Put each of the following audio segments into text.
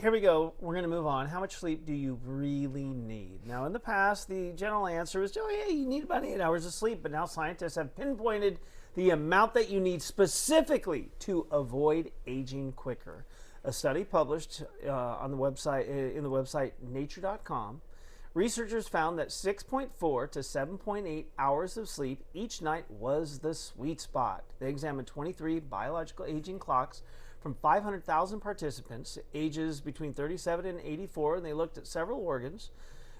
here we go. We're going to move on. How much sleep do you really need? Now, in the past, the general answer was, oh, yeah, you need about 8 hours of sleep. But now scientists have pinpointed the amount that you need specifically to avoid aging quicker. A study published on the website in the website nature.com, researchers found that 6.4 to 7.8 hours of sleep each night was the sweet spot. They examined 23 biological aging clocks from 500,000 participants, ages between 37 and 84, and they looked at several organs.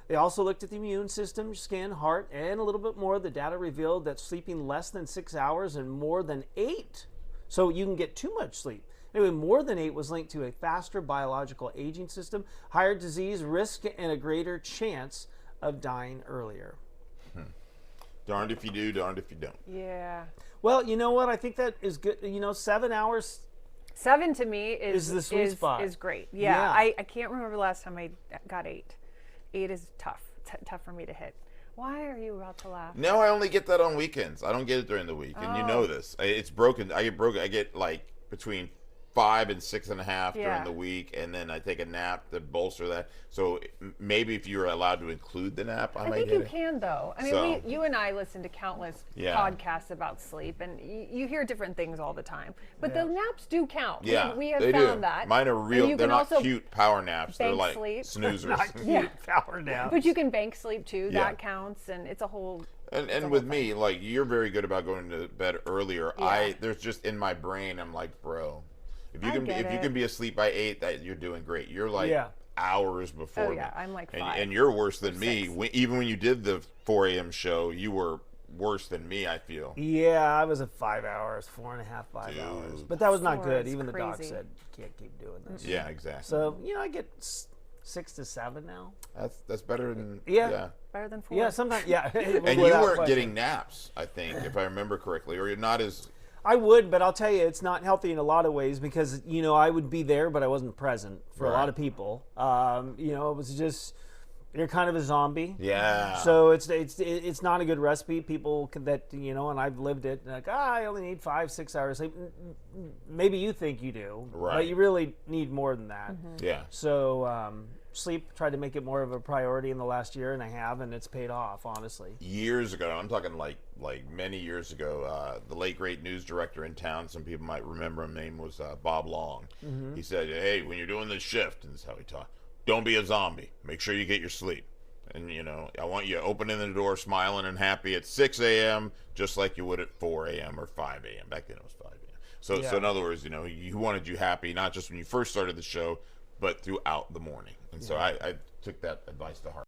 They also looked at the immune system, skin, heart, and a little bit more. The data revealed that sleeping less than 6 hours and more than 8, so you can get too much sleep. Anyway, more than 8 was linked to a faster biological aging system, higher disease risk, and a greater chance of dying earlier. Darned if you do, darned if you don't. Yeah. Well, you know what? I think that is good. 7 hours... 7 to me is the sweet spot. Is great. Yeah. I can't remember the last time I got 8. 8 is tough. Tough for me to hit. Why are you about to laugh? No, I only get that on weekends. I don't get it during the week, and you know this. It's broken. I get broken. I get like between 5 and 6.5 during the week, and then I take a nap to bolster that. So maybe if you were allowed to include the nap, I might think get you it. can, though. I mean, you and I listen to countless podcasts about sleep, and you hear different things all the time. But the naps do count. Yeah, we have they found do. that. Mine are real. They're not cute power naps. They're bank like sleep. snoozers. Not cute power naps. But you can bank sleep too. Yeah. That counts, and it's a whole. And with me, like, you're very good about going to bed earlier. Yeah. There's just in my brain, I'm like, bro, if you I can get you it. can be asleep by 8, that you're doing great. You're like hours before Oh, yeah, me. I'm like 5 and you're worse than or me. 6. Even when you did the 4 a.m. show, you were worse than me, I feel. Yeah, I was at 5 hours, 4.5, 5 Dude. hours. But that was not 4 good. is Even the doc crazy. said, you can't keep doing this. Yeah, exactly. So, I get 6 to 7 now. That's better than Better than 4. Yeah, sometimes, yeah. And you weren't getting naps, I think, if I remember correctly, or you're not as. I would, but I'll tell you, it's not healthy in a lot of ways because, I would be there, but I wasn't present for a lot of people. It was just, you're kind of a zombie. Yeah. So it's not a good recipe. People that, and I've lived it, like, I only need 5-6 hours sleep. Maybe you think you do, but you really need more than that. Mm-hmm. Yeah. So sleep, tried to make it more of a priority in the last year, and I have, and it's paid off, honestly. Years ago, I'm talking like many years ago, the late great news director in town, some people might remember him, name was Bob Long. Mm-hmm. He said, hey, when you're doing this shift, and this is how he talked, don't be a zombie. Make sure you get your sleep. And, I want you opening the door, smiling and happy at 6 a.m., just like you would at 4 a.m. or 5 a.m. Back then it was 5 a.m. So in other words, he wanted you happy, not just when you first started the show, but throughout the morning. And so I took that advice to heart.